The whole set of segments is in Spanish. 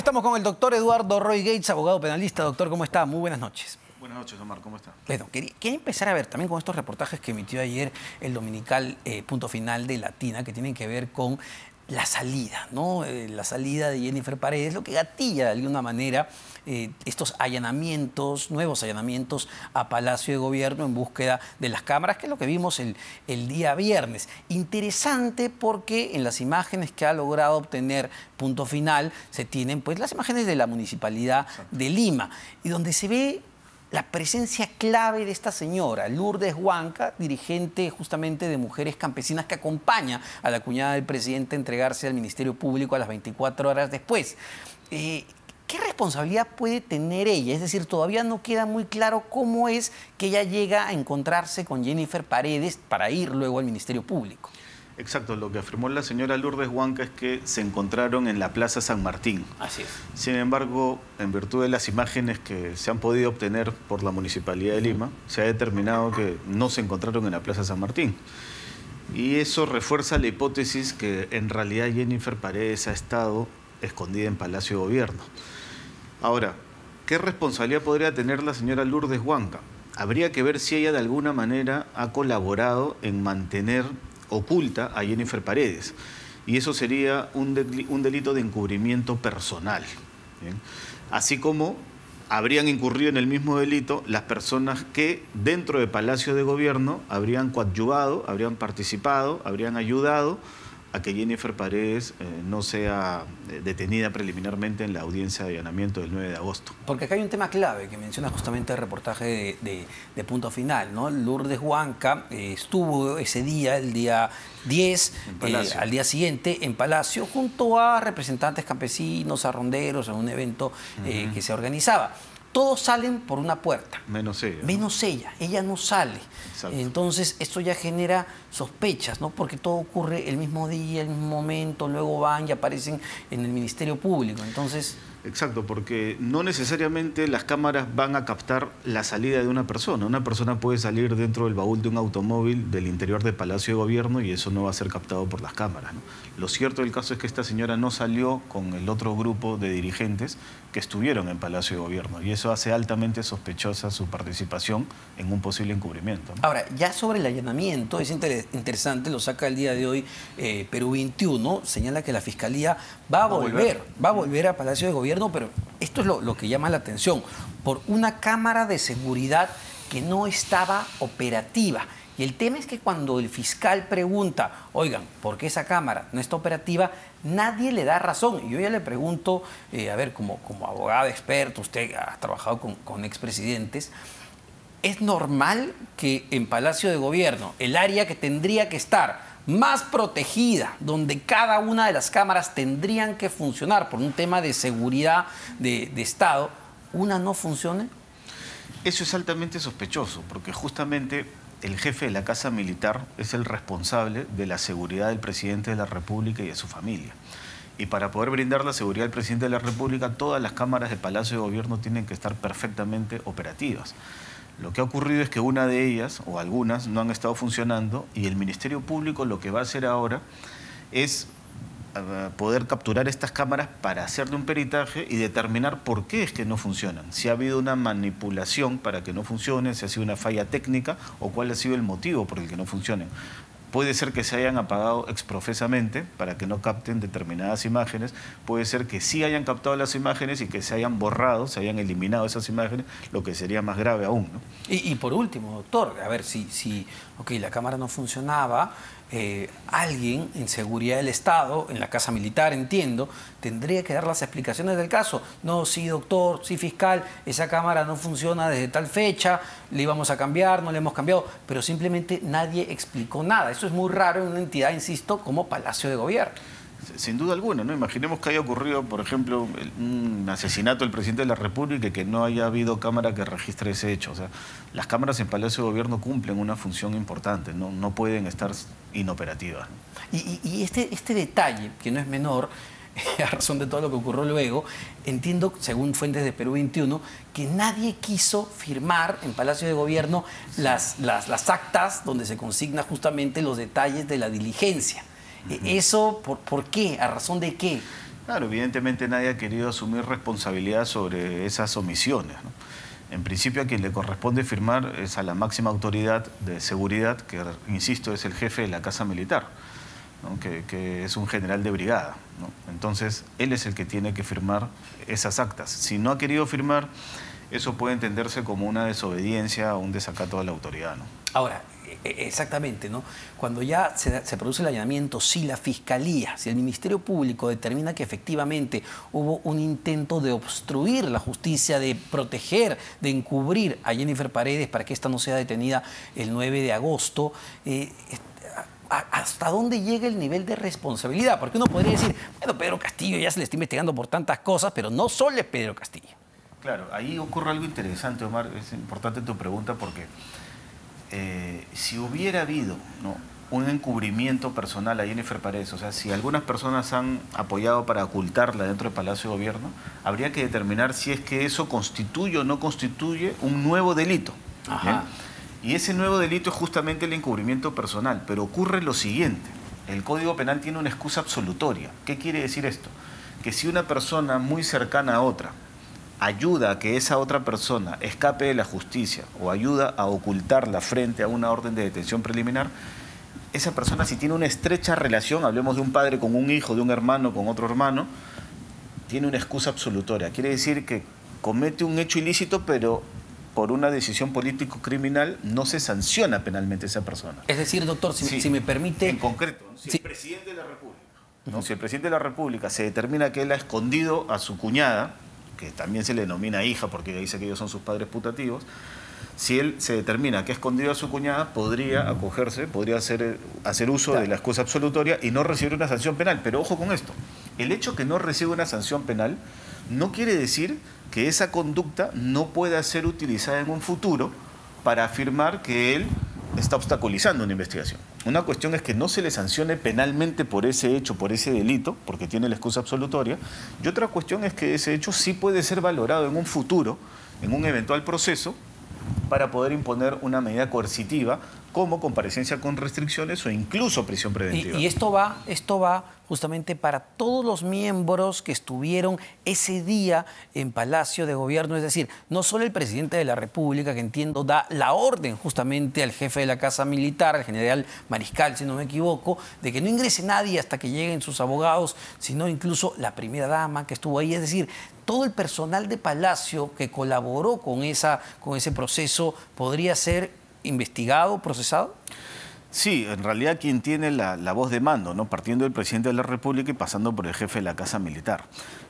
estamos con el doctor Eduardo Roy Gates, abogado penalista. Doctor, ¿cómo está? Muy buenas noches. Buenas noches, Omar, ¿cómo está? Bueno, quería empezar a ver también con estos reportajes que emitió ayer el dominical Punto Final de Latina, que tienen que ver con la salida, ¿no? La salida de Jennifer Paredes, lo que gatilla de alguna manera estos allanamientos, nuevos allanamientos a Palacio de Gobierno en búsqueda de las cámaras, que es lo que vimos el día viernes. Interesante porque en las imágenes que ha logrado obtener Punto Final se tienen pues las imágenes de la Municipalidad de Lima, y donde se ve la presencia clave de esta señora, Lourdes Huanca, dirigente justamente de Mujeres Campesinas, que acompaña a la cuñada del presidente a entregarse al Ministerio Público a las 24 horas después. ¿Qué responsabilidad puede tener ella? Es decir, todavía no queda muy claro cómo es que ella llega a encontrarse con Jennifer Paredes para ir luego al Ministerio Público. Exacto, lo que afirmó la señora Lourdes Huanca es que se encontraron en la Plaza San Martín. Así es. Sin embargo, en virtud de las imágenes que se han podido obtener por la Municipalidad de Lima, se ha determinado que no se encontraron en la Plaza San Martín. Y eso refuerza la hipótesis que en realidad Jennifer Paredes ha estado escondida en Palacio de Gobierno. Ahora, ¿qué responsabilidad podría tener la señora Lourdes Huanca? Habría que ver si ella de alguna manera ha colaborado en mantener oculta a Jennifer Paredes, y eso sería un delito de encubrimiento personal. ¿Bien? Así como habrían incurrido en el mismo delito las personas que dentro de Palacio de Gobierno habrían coadyuvado, habrían participado, habrían ayudado a que Jennifer Paredes no sea detenida preliminarmente en la audiencia de allanamiento del 9 de agosto. Porque acá hay un tema clave que menciona justamente el reportaje de Punto Final, ¿no? Lourdes Huanca estuvo ese día, el día 10, al día siguiente, en Palacio, junto a representantes campesinos, a ronderos, en un evento que se organizaba. Todos salen por una puerta. Menos ella. Menos ella. Ella no sale. Exacto. Entonces, esto ya genera sospechas, ¿no? Porque todo ocurre el mismo día, el mismo momento, luego van y aparecen en el Ministerio Público. Entonces... Exacto, porque no necesariamente las cámaras van a captar la salida de una persona. Una persona puede salir dentro del baúl de un automóvil del interior del Palacio de Gobierno y eso no va a ser captado por las cámaras, ¿no? Lo cierto del caso es que esta señora no salió con el otro grupo de dirigentes que estuvieron en Palacio de Gobierno, y eso hace altamente sospechosa su participación en un posible encubrimiento, ¿no? Ahora, ya sobre el allanamiento, es interesante, lo saca el día de hoy Perú 21, señala que la Fiscalía va a volver a Palacio de Gobierno, pero esto es lo que llama la atención, por una cámara de seguridad que no estaba operativa. Y el tema es que cuando el fiscal pregunta, oigan, ¿por qué esa cámara no está operativa?, nadie le da razón. Y yo ya le pregunto, a ver, como abogado experto, usted ha trabajado con expresidentes, ¿es normal que en Palacio de Gobierno, el área que tendría que estar más protegida, donde cada una de las cámaras tendrían que funcionar por un tema de seguridad de Estado, una no funcione? Eso es altamente sospechoso, porque justamente el jefe de la Casa Militar es el responsable de la seguridad del presidente de la República y de su familia. Y para poder brindar la seguridad del presidente de la República, todas las cámaras de Palacio de Gobierno tienen que estar perfectamente operativas. Lo que ha ocurrido es que una de ellas, o algunas, no han estado funcionando, y el Ministerio Público lo que va a hacer ahora es poder capturar estas cámaras para hacerle un peritaje y determinar por qué es que no funcionan. Si ha habido una manipulación para que no funcionen, si ha sido una falla técnica o cuál ha sido el motivo por el que no funcionen. Puede ser que se hayan apagado exprofesamente para que no capten determinadas imágenes. Puede ser que sí hayan captado las imágenes y que se hayan borrado, se hayan eliminado esas imágenes, lo que sería más grave aún, ¿no? Y por último, doctor, a ver, si la cámara no funcionaba, alguien en seguridad del Estado, en la Casa Militar, entiendo, tendría que dar las explicaciones del caso. No, sí, doctor, sí, fiscal, esa cámara no funciona desde tal fecha, le íbamos a cambiar, no le hemos cambiado, pero simplemente nadie explicó nada. Eso es muy raro en una entidad, insisto, como Palacio de Gobierno. Sin duda alguna, ¿no? Imaginemos que haya ocurrido, por ejemplo, un asesinato del presidente de la República y que no haya habido cámara que registre ese hecho. O sea, las cámaras en Palacio de Gobierno cumplen una función importante, no pueden estar inoperativas, ¿no? Y este detalle, que no es menor, a razón de todo lo que ocurrió luego, entiendo, según fuentes de Perú 21, que nadie quiso firmar en Palacio de Gobierno las actas donde se consigna justamente los detalles de la diligencia. ¿Eso por qué? ¿A razón de qué? Claro, evidentemente nadie ha querido asumir responsabilidad sobre esas omisiones, ¿no? En principio a quien le corresponde firmar es a la máxima autoridad de seguridad, que, insisto, es el jefe de la Casa Militar, ¿no? que es un general de brigada, ¿no? Entonces, él es el que tiene que firmar esas actas. Si no ha querido firmar, eso puede entenderse como una desobediencia o un desacato a la autoridad, ¿no? Ahora, exactamente, ¿no? Cuando ya se produce el allanamiento, si la Fiscalía, si el Ministerio Público determina que efectivamente hubo un intento de obstruir la justicia, de proteger, de encubrir a Jennifer Paredes para que ésta no sea detenida el 9 de agosto, ¿hasta dónde llega el nivel de responsabilidad? Porque uno podría decir, bueno, Pedro Castillo ya se le está investigando por tantas cosas, pero no solo es Pedro Castillo. Claro, ahí ocurre algo interesante, Omar, es importante tu pregunta porque si hubiera habido, ¿no?, un encubrimiento personal a Jennifer Paredes, o sea, si algunas personas han apoyado para ocultarla dentro del Palacio de Gobierno, habría que determinar si es que eso constituye o no constituye un nuevo delito. Ajá. Y ese nuevo delito es justamente el encubrimiento personal, pero ocurre lo siguiente, el Código Penal tiene una excusa absolutoria. ¿Qué quiere decir esto? Que si una persona muy cercana a otra ayuda a que esa otra persona escape de la justicia o ayuda a ocultarla frente a una orden de detención preliminar, esa persona, si tiene una estrecha relación, hablemos de un padre con un hijo, de un hermano con otro hermano, tiene una excusa absolutoria. Quiere decir que comete un hecho ilícito, pero por una decisión político-criminal no se sanciona penalmente a esa persona. Es decir, doctor, si me permite... En concreto, ¿no? Si el presidente de la República, ¿no?, si el presidente de la República se determina que él ha escondido a su cuñada, que también se le denomina hija porque dice que ellos son sus padres putativos, si él se determina que ha escondido a su cuñada, podría acogerse, podría hacer uso de la excusa absolutoria y no recibir una sanción penal. Pero ojo con esto, el hecho que no reciba una sanción penal no quiere decir que esa conducta no pueda ser utilizada en un futuro para afirmar que él está obstaculizando una investigación. Una cuestión es que no se le sancione penalmente por ese hecho, por ese delito, porque tiene la excusa absolutoria, y otra cuestión es que ese hecho sí puede ser valorado en un futuro, en un eventual proceso, para poder imponer una medida coercitiva como comparecencia con restricciones o incluso prisión preventiva. Y esto va justamente para todos los miembros que estuvieron ese día en Palacio de Gobierno, es decir, no solo el presidente de la República, que entiendo da la orden justamente al jefe de la Casa Militar, al general Mariscal, si no me equivoco, de que no ingrese nadie hasta que lleguen sus abogados, sino incluso la primera dama que estuvo ahí, es decir, todo el personal de Palacio que colaboró con ese proceso podría ser investigado, procesado. Sí, en realidad quien tiene la voz de mando, ¿no?, partiendo del presidente de la República y pasando por el jefe de la Casa Militar.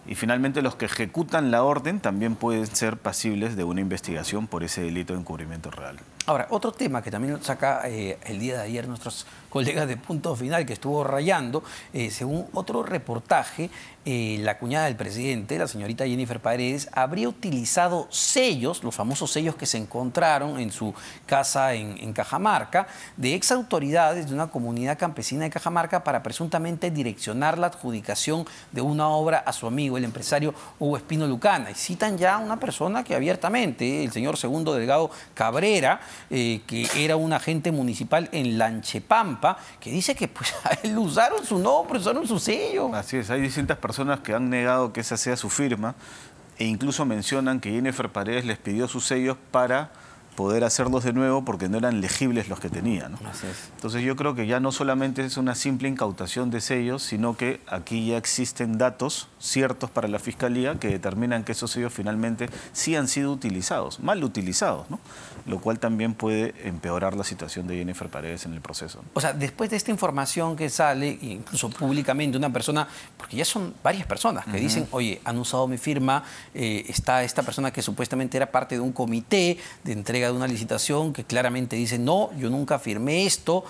Y finalmente los que ejecutan la orden también pueden ser pasibles de una investigación por ese delito de encubrimiento real. Ahora, otro tema que también saca el día de ayer nuestros colegas de Punto Final, que estuvo rayando, según otro reportaje, la cuñada del presidente, la señorita Jennifer Paredes, habría utilizado sellos, los famosos sellos que se encontraron en su casa en Cajamarca, de ex autoridades de una comunidad campesina de Cajamarca para presuntamente direccionar la adjudicación de una obra a su amigo, el empresario Hugo Espino Lucana. Y citan ya a una persona que abiertamente, el señor Segundo Delgado Cabrera, que era un agente municipal en Lanchepampa, que dice que pues, a él usaron su nombre, usaron su sello. Así es, hay distintas personas que han negado que esa sea su firma e incluso mencionan que Jennifer Paredes les pidió sus sellos para poder hacerlos de nuevo porque no eran legibles los que tenía, ¿no? Así es. Entonces yo creo que ya no solamente es una simple incautación de sellos, sino que aquí ya existen datos ciertos para la Fiscalía que determinan que esos sellos finalmente sí han sido utilizados, mal utilizados, ¿no? Lo cual también puede empeorar la situación de Jennifer Paredes en el proceso, ¿no? O sea, después de esta información que sale, incluso públicamente, una persona, porque ya son varias personas que dicen, oye, han usado mi firma, está esta persona que supuestamente era parte de un comité de entrega de una licitación que claramente dice, no, yo nunca firmé esto,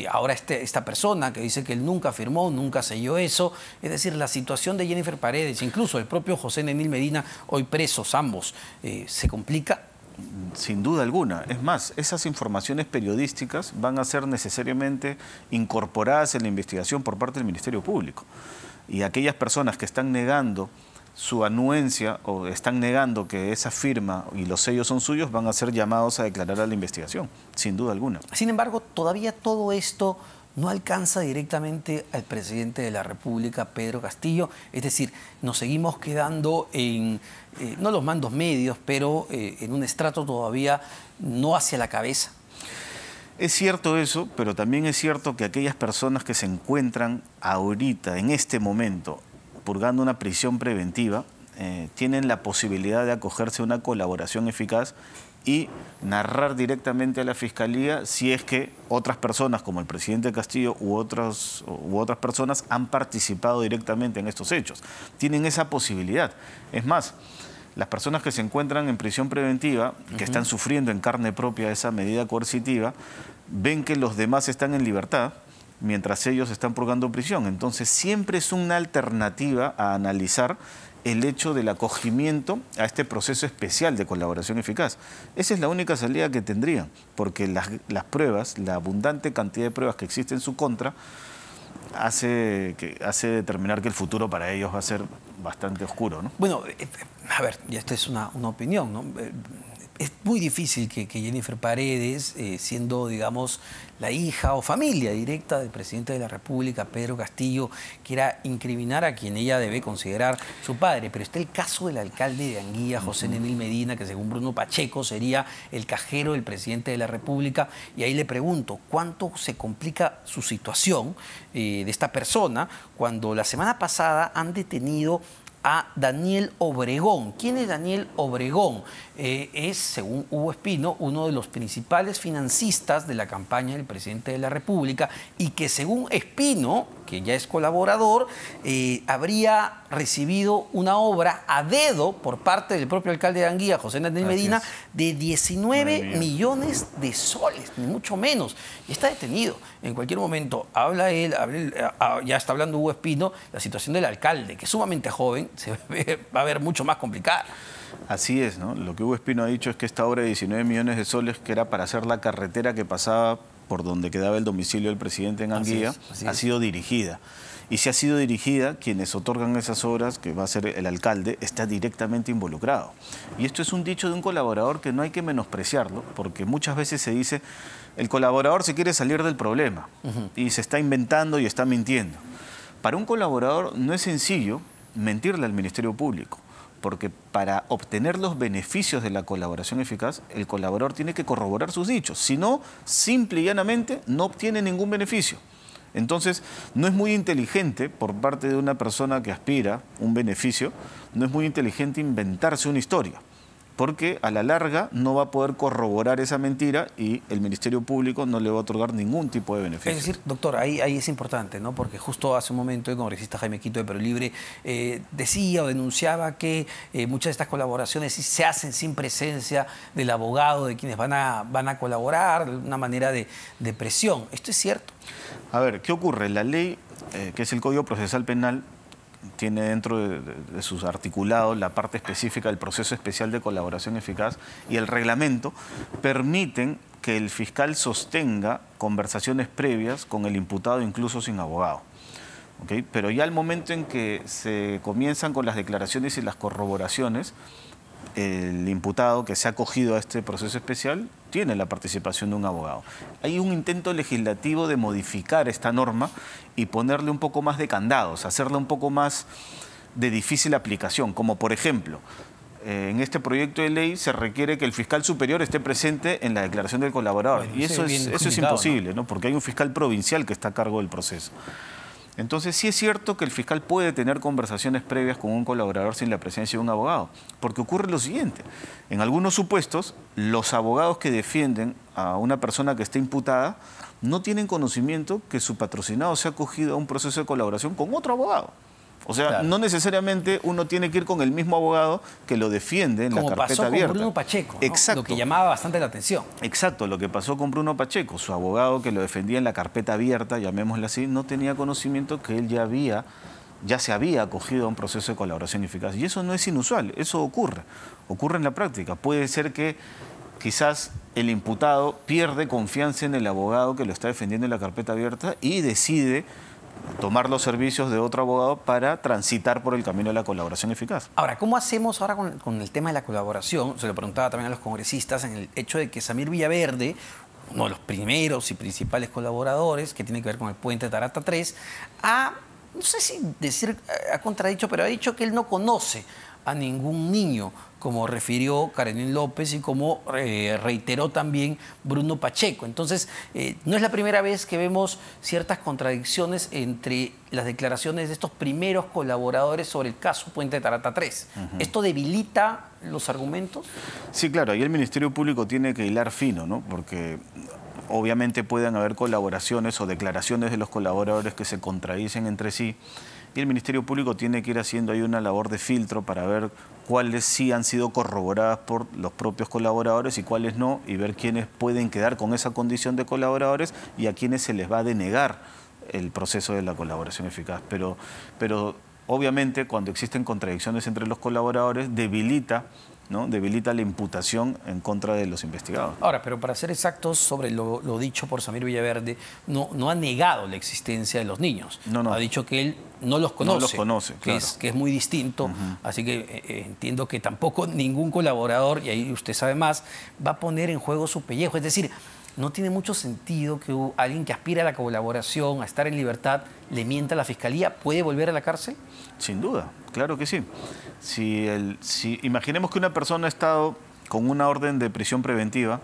ahora esta persona que dice que él nunca firmó, nunca selló eso, es decir, la situación de Jennifer Paredes, incluso el propio José Nenil Medina, hoy presos ambos, ¿se complica? Sin duda alguna. Es más, esas informaciones periodísticas van a ser necesariamente incorporadas en la investigación por parte del Ministerio Público. Y aquellas personas que están negando su anuencia o están negando que esa firma y los sellos son suyos, van a ser llamados a declarar a la investigación, sin duda alguna. Sin embargo, todavía todo esto no alcanza directamente al presidente de la República, Pedro Castillo. Es decir, nos seguimos quedando en, no los mandos medios, pero en un estrato todavía no hacia la cabeza. Es cierto eso, pero también es cierto que aquellas personas que se encuentran ahorita, en este momento, purgando una prisión preventiva, tienen la posibilidad de acogerse a una colaboración eficaz y narrar directamente a la Fiscalía si es que otras personas, como el presidente Castillo u otras personas, han participado directamente en estos hechos. Tienen esa posibilidad. Es más, las personas que se encuentran en prisión preventiva, que están sufriendo en carne propia esa medida coercitiva, ven que los demás están en libertad mientras ellos están purgando prisión. Entonces siempre es una alternativa a analizar el hecho del acogimiento a este proceso especial de colaboración eficaz. Esa es la única salida que tendrían, porque las pruebas, la abundante cantidad de pruebas que existe en su contra, hace determinar que el futuro para ellos va a ser bastante oscuro, ¿no? Bueno, a ver, y esta es una opinión, ¿no? Es muy difícil que Jennifer Paredes, siendo, digamos, la hija o familia directa del presidente de la República, Pedro Castillo, quiera incriminar a quien ella debe considerar su padre. Pero está el caso del alcalde de Anguía, José Nenil Medina, que según Bruno Pacheco sería el cajero del presidente de la República. Y ahí le pregunto, ¿cuánto se complica su situación de esta persona cuando la semana pasada han detenido a Daniel Obregón? ¿Quién es Daniel Obregón? Es, según Hugo Espino, uno de los principales financistas de la campaña del presidente de la República y que, según Espino, que ya es colaborador, habría recibido una obra a dedo por parte del propio alcalde de Anguía, José Nenil Medina, de 19 millones de soles, ni mucho menos. Y está detenido. En cualquier momento habla él, ya está hablando Hugo Espino, la situación del alcalde, que es sumamente joven, va a ver mucho más complicada. Así es, ¿no? Lo que Hugo Espino ha dicho es que esta obra de 19 millones de soles, que era para hacer la carretera que pasaba por donde quedaba el domicilio del presidente en Anguía, ha sido dirigida. Y si ha sido dirigida, quienes otorgan esas obras, que va a ser el alcalde, está directamente involucrado. Y esto es un dicho de un colaborador que no hay que menospreciarlo, porque muchas veces se dice, el colaborador se quiere salir del problema y se está inventando y está mintiendo. Para un colaborador no es sencillo mentirle al Ministerio Público, porque para obtener los beneficios de la colaboración eficaz, el colaborador tiene que corroborar sus dichos. Si no, simple y llanamente, no obtiene ningún beneficio. Entonces, no es muy inteligente por parte de una persona que aspira un beneficio, no es muy inteligente inventarse una historia, porque a la larga no va a poder corroborar esa mentira y el Ministerio Público no le va a otorgar ningún tipo de beneficio. Es decir, doctor, ahí es importante, ¿no? Porque justo hace un momento el congresista Jaime Quito de Perú Libre decía o denunciaba que muchas de estas colaboraciones se hacen sin presencia del abogado, de quienes van a colaborar, de una manera de presión. ¿Esto es cierto? A ver, ¿qué ocurre? La ley, que es el Código Procesal Penal, tiene dentro de sus articulados la parte específica del proceso especial de colaboración eficaz y el reglamento permiten que el fiscal sostenga conversaciones previas con el imputado incluso sin abogado. ¿Okay? Pero ya al momento en que se comienzan con las declaraciones y las corroboraciones, el imputado que se ha acogido a este proceso especial tiene la participación de un abogado. Hay un intento legislativo de modificar esta norma y ponerle un poco más de candados, hacerla un poco más de difícil aplicación, como por ejemplo, en este proyecto de ley se requiere que el fiscal superior esté presente en la declaración del colaborador. Bueno, y eso es imposible, ¿no? Porque hay un fiscal provincial que está a cargo del proceso. Entonces, sí es cierto que el fiscal puede tener conversaciones previas con un colaborador sin la presencia de un abogado, porque ocurre lo siguiente. En algunos supuestos, los abogados que defienden a una persona que está imputada no tienen conocimiento que su patrocinado se ha acogido a un proceso de colaboración con otro abogado. O sea, claro, no necesariamente uno tiene que ir con el mismo abogado que lo defiende en la carpeta abierta. Como pasó con Bruno Pacheco, ¿no? Exacto. Lo que llamaba bastante la atención. Exacto, lo que pasó con Bruno Pacheco. Su abogado que lo defendía en la carpeta abierta, llamémosla así, no tenía conocimiento que él ya se había acogido a un proceso de colaboración eficaz. Y eso no es inusual, eso ocurre en la práctica. Puede ser que quizás el imputado pierde confianza en el abogado que lo está defendiendo en la carpeta abierta y decide tomar los servicios de otro abogado para transitar por el camino de la colaboración eficaz. Ahora, ¿cómo hacemos ahora con el tema de la colaboración? Se lo preguntaba también a los congresistas en el hecho de que Samir Villaverde, uno de los primeros y principales colaboradores, que tiene que ver con el puente Tarata 3, no sé si decir, ha contradicho, pero ha dicho que él no conoce a ningún niño, como refirió Karenín López y como reiteró también Bruno Pacheco. Entonces, no es la primera vez que vemos ciertas contradicciones entre las declaraciones de estos primeros colaboradores sobre el caso Puente Tarata 3. ¿Esto debilita los argumentos? Sí, claro, ahí el Ministerio Público tiene que hilar fino, ¿no? Porque obviamente pueden haber colaboraciones o declaraciones de los colaboradores que se contradicen entre sí, y el Ministerio Público tiene que ir haciendo ahí una labor de filtro para ver cuáles sí han sido corroboradas por los propios colaboradores y cuáles no, y ver quiénes pueden quedar con esa condición de colaboradores y a quiénes se les va a denegar el proceso de la colaboración eficaz. Pero obviamente cuando existen contradicciones entre los colaboradores debilita la imputación en contra de los investigados. Ahora, pero para ser exactos sobre lo dicho por Samir Villaverde, no ha negado la existencia de los niños. No. Ha dicho que él no los conoce. No los conoce, claro. Que es muy distinto. Así que entiendo que tampoco ningún colaborador, y ahí usted sabe más, va a poner en juego su pellejo. Es decir, no tiene mucho sentido que alguien que aspira a la colaboración, a estar en libertad, le mienta a la Fiscalía. ¿Puede volver a la cárcel? Sin duda, claro que sí. Imaginemos que una persona ha estado con una orden de prisión preventiva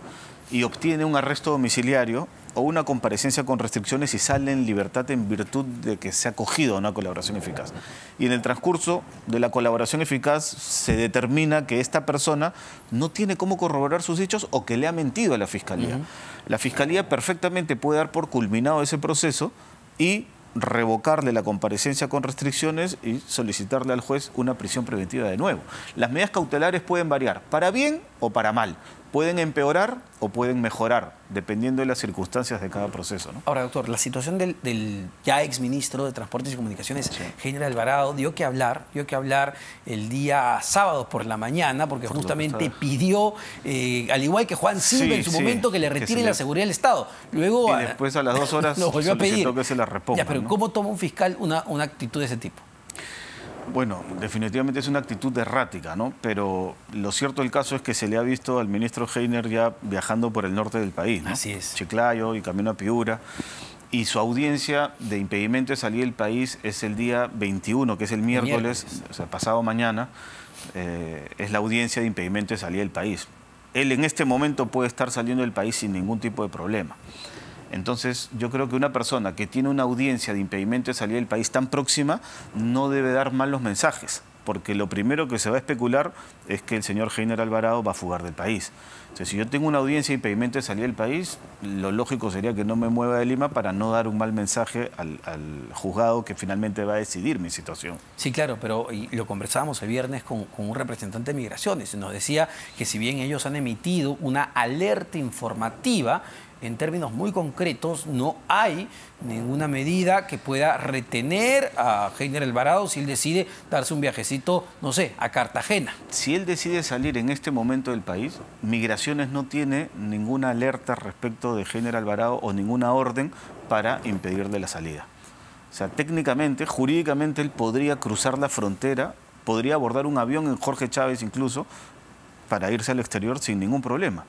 y obtiene un arresto domiciliario o una comparecencia con restricciones y sale en libertad en virtud de que se ha acogido a una colaboración eficaz. Y en el transcurso de la colaboración eficaz se determina que esta persona no tiene cómo corroborar sus hechos o que le ha mentido a la Fiscalía. La Fiscalía perfectamente puede dar por culminado ese proceso y revocarle la comparecencia con restricciones y solicitarle al juez una prisión preventiva de nuevo. Las medidas cautelares pueden variar, para bien o para mal. Pueden empeorar o pueden mejorar, dependiendo de las circunstancias de cada proceso, ¿no? Ahora, doctor, la situación del ya exministro de Transportes y Comunicaciones, Heiner Alvarado, dio que hablar el día sábado por la mañana, porque justamente pidió, al igual que Juan Silva en su momento, que le retire la seguridad del Estado. Luego, y después a las 2 horas lo volvió a pedir que se la reponga. Ya, pero ¿no? ¿cómo toma un fiscal una actitud de ese tipo? Bueno, definitivamente es una actitud errática, ¿no? Pero lo cierto del caso es que se le ha visto al ministro Heiner ya viajando por el norte del país, ¿no? Así es. Chiclayo y camino a Piura. Y su audiencia de impedimento de salir del país es el día 21, que es el miércoles, o sea, pasado mañana, es la audiencia de impedimento de salir del país. Él en este momento puede estar saliendo del país sin ningún tipo de problema. Entonces, yo creo que una persona que tiene una audiencia de impedimento de salida del país tan próxima no debe dar malos mensajes, porque lo primero que se va a especular es que el señor Heiner Alvarado va a fugar del país. Entonces, si yo tengo una audiencia de impedimento de salida del país, lo lógico sería que no me mueva de Lima para no dar un mal mensaje al juzgado que finalmente va a decidir mi situación. Sí, claro, pero lo conversábamos el viernes con un representante de Migraciones. Nos decía que si bien ellos han emitido una alerta informativa, en términos muy concretos, no hay ninguna medida que pueda retener a Heiner Alvarado si él decide darse un viajecito, no sé, a Cartagena. Si él decide salir en este momento del país, Migraciones no tiene ninguna alerta respecto de Heiner Alvarado o ninguna orden para impedirle la salida. O sea, técnicamente, jurídicamente, él podría cruzar la frontera, podría abordar un avión en Jorge Chávez incluso, para irse al exterior sin ningún problema.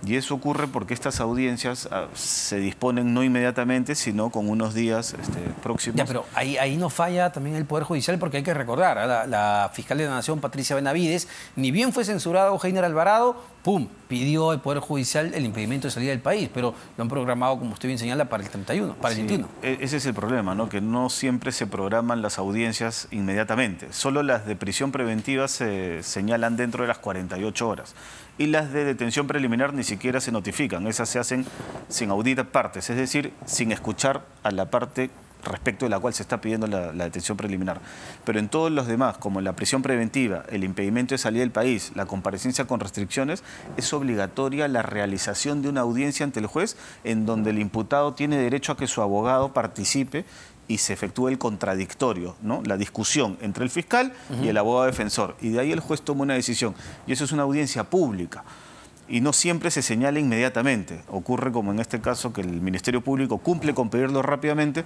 Y eso ocurre porque estas audiencias se disponen no inmediatamente, sino con unos días próximos. Ya, pero ahí no falla también el Poder Judicial, porque hay que recordar, la fiscal de la Nación, Patricia Benavides, ni bien fue censurado Heiner Alvarado, ¡pum!, pidió el Poder Judicial el impedimento de salida del país, pero lo han programado, como usted bien señala, para el 31, para el 21. Ese es el problema, ¿no? Que no siempre se programan las audiencias inmediatamente. Solo las de prisión preventiva se señalan dentro de las 48 horas. Y las de detención preliminar ni siquiera se notifican. Esas se hacen sin auditar partes, es decir, sin escuchar a la parte respecto de la cual se está pidiendo la detención preliminar. Pero en todos los demás, como la prisión preventiva, el impedimento de salida del país, la comparecencia con restricciones, es obligatoria la realización de una audiencia ante el juez en donde el imputado tiene derecho a que su abogado participe y se efectúe el contradictorio, ¿no? La discusión entre el fiscal y el abogado defensor. Y de ahí el juez toma una decisión. Y eso es una audiencia pública. Y no siempre se señala inmediatamente. Ocurre como en este caso que el Ministerio Público cumple con pedirlo rápidamente,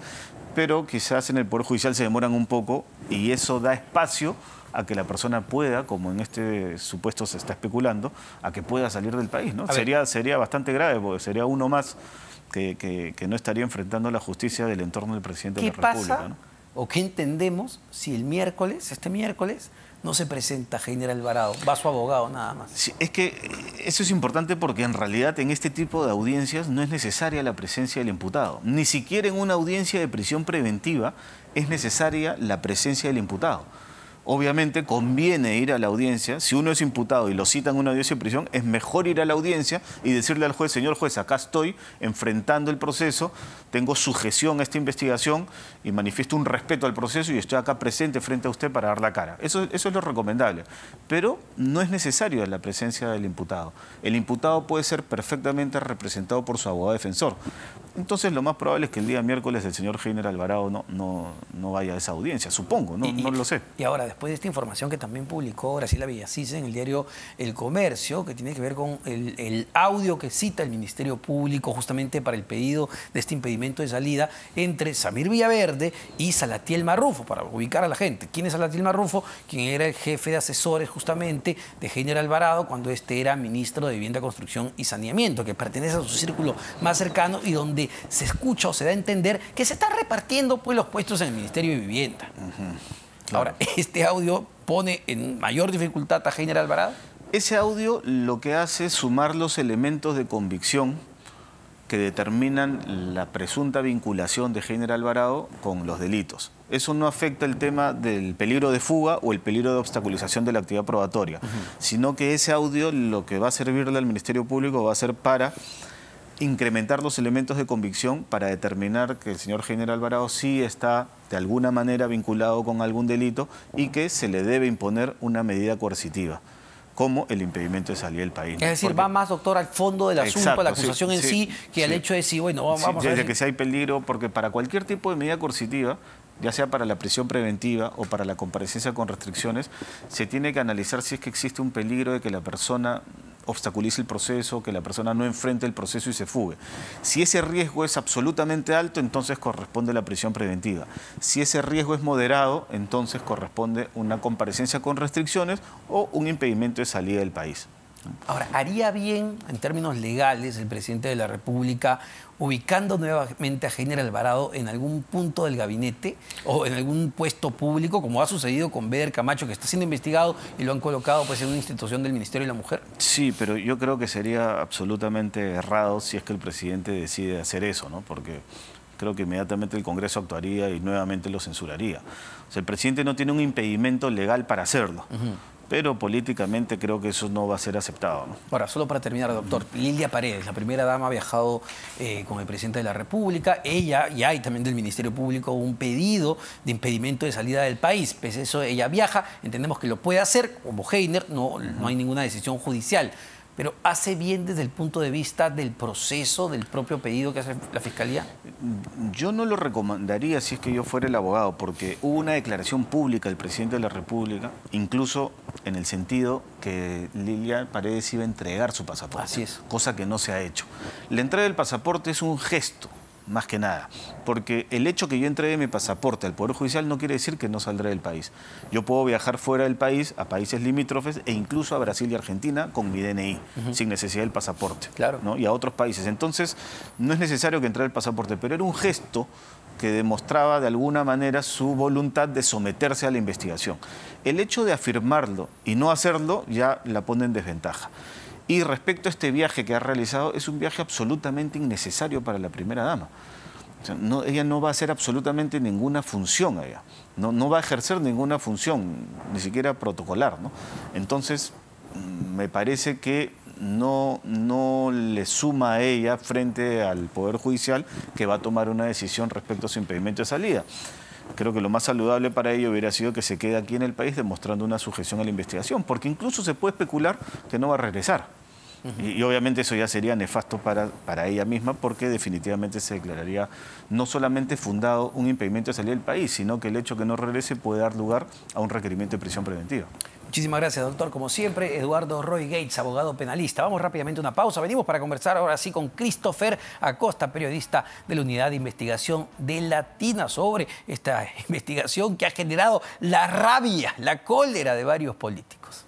pero quizás en el Poder Judicial se demoran un poco y eso da espacio a que la persona pueda, como en este supuesto se está especulando, a que pueda salir del país, ¿no? Sería bastante grave, porque sería uno más que no estaría enfrentando la justicia del entorno del presidente de la República. ¿Qué pasa, ¿no? o qué entendemos si este miércoles, no se presenta Heiner Alvarado? Va su abogado nada más. Sí, es que eso es importante porque en realidad en este tipo de audiencias no es necesaria la presencia del imputado. Ni siquiera en una audiencia de prisión preventiva es necesaria la presencia del imputado. Obviamente conviene ir a la audiencia. Si uno es imputado y lo citan en una audiencia de prisión, es mejor ir a la audiencia y decirle al juez: señor juez, acá estoy enfrentando el proceso, tengo sujeción a esta investigación y manifiesto un respeto al proceso y estoy acá presente frente a usted para dar la cara. Eso es lo recomendable. Pero no es necesario la presencia del imputado. El imputado puede ser perfectamente representado por su abogado defensor. Entonces lo más probable es que el día miércoles el señor Heiner Alvarado no vaya a esa audiencia, supongo, no lo sé. Y ahora, después de esta información que también publicó Graciela Villasís en el diario El Comercio, que tiene que ver con el audio que cita el Ministerio Público justamente para el pedido de este impedimento de salida entre Samir Villaverde y Salatiel Marrufo, para ubicar a la gente. ¿Quién es Salatiel Marrufo? Quien era el jefe de asesores justamente de Heiner Alvarado cuando este era ministro de Vivienda, Construcción y Saneamiento, que pertenece a su círculo más cercano y donde se escucha o se da a entender que se están repartiendo pues los puestos en el Ministerio de Vivienda. Claro. Ahora, ¿este audio pone en mayor dificultad a Heiner Alvarado? Ese audio lo que hace es sumar los elementos de convicción que determinan la presunta vinculación de Heiner Alvarado con los delitos. Eso no afecta el tema del peligro de fuga o el peligro de obstaculización de la actividad probatoria, sino que ese audio lo que va a servirle al Ministerio Público va a ser para incrementar los elementos de convicción para determinar que el señor Heiner Alvarado sí está de alguna manera vinculado con algún delito y que se le debe imponer una medida coercitiva, como el impedimento de salir del país. Es decir, va más, doctor, al fondo del asunto, a la acusación en sí, que al hecho de decir, bueno, vamos a ver. Desde que si hay peligro, porque para cualquier tipo de medida coercitiva, ya sea para la prisión preventiva o para la comparecencia con restricciones, se tiene que analizar si es que existe un peligro de que la persona obstaculice el proceso, que la persona no enfrente el proceso y se fugue. Si ese riesgo es absolutamente alto, entonces corresponde la prisión preventiva. Si ese riesgo es moderado, entonces corresponde una comparecencia con restricciones o un impedimento de salida del país. Ahora, ¿haría bien, en términos legales, el presidente de la República, ubicando nuevamente a Heiner Alvarado en algún punto del gabinete o en algún puesto público, como ha sucedido con Beder Camacho, que está siendo investigado y lo han colocado pues, en una institución del Ministerio de la Mujer? Sí, pero yo creo que sería absolutamente errado si es que el presidente decide hacer eso, ¿no? Porque creo que inmediatamente el Congreso actuaría y nuevamente lo censuraría. O sea, el presidente no tiene un impedimento legal para hacerlo. Pero políticamente creo que eso no va a ser aceptado, ¿no? Ahora, solo para terminar, doctor, Lilia Paredes, la primera dama, ha viajado con el presidente de la República. Ella, y hay también del Ministerio Público un pedido de impedimento de salida del país. Pese a eso, ella viaja, entendemos que lo puede hacer, como Heiner, no hay ninguna decisión judicial. Pero ¿hace bien desde el punto de vista del proceso, del propio pedido que hace la Fiscalía? Yo no lo recomendaría si es que yo fuera el abogado, porque hubo una declaración pública del presidente de la República, incluso en el sentido que Lilia Paredes iba a entregar su pasaporte. Así es. Cosa que no se ha hecho. La entrega del pasaporte es un gesto, más que nada, porque el hecho que yo entregue mi pasaporte al Poder Judicial no quiere decir que no saldré del país. Yo puedo viajar fuera del país, a países limítrofes e incluso a Brasil y Argentina con mi DNI, sin necesidad del pasaporte, claro, ¿no? Y a otros países. Entonces, no es necesario que entregue el pasaporte, pero era un gesto que demostraba de alguna manera su voluntad de someterse a la investigación. El hecho de afirmarlo y no hacerlo ya la pone en desventaja. Y respecto a este viaje que ha realizado, es un viaje absolutamente innecesario para la primera dama. O sea, ella no va a hacer absolutamente ninguna función allá. No va a ejercer ninguna función, ni siquiera protocolar, ¿no? Entonces, me parece que no le suma a ella frente al Poder Judicial que va a tomar una decisión respecto a su impedimento de salida. Creo que lo más saludable para ella hubiera sido que se quede aquí en el país demostrando una sujeción a la investigación, porque incluso se puede especular que no va a regresar. Y obviamente eso ya sería nefasto para ella misma, porque definitivamente se declararía no solamente fundado un impedimento de salida del país, sino que el hecho que no regrese puede dar lugar a un requerimiento de prisión preventiva. Muchísimas gracias, doctor. Como siempre, Eduardo Roy Gates, abogado penalista. Vamos rápidamente a una pausa. Venimos para conversar ahora sí con Christopher Acosta, periodista de la Unidad de Investigación de Latina, sobre esta investigación que ha generado la rabia, la cólera de varios políticos.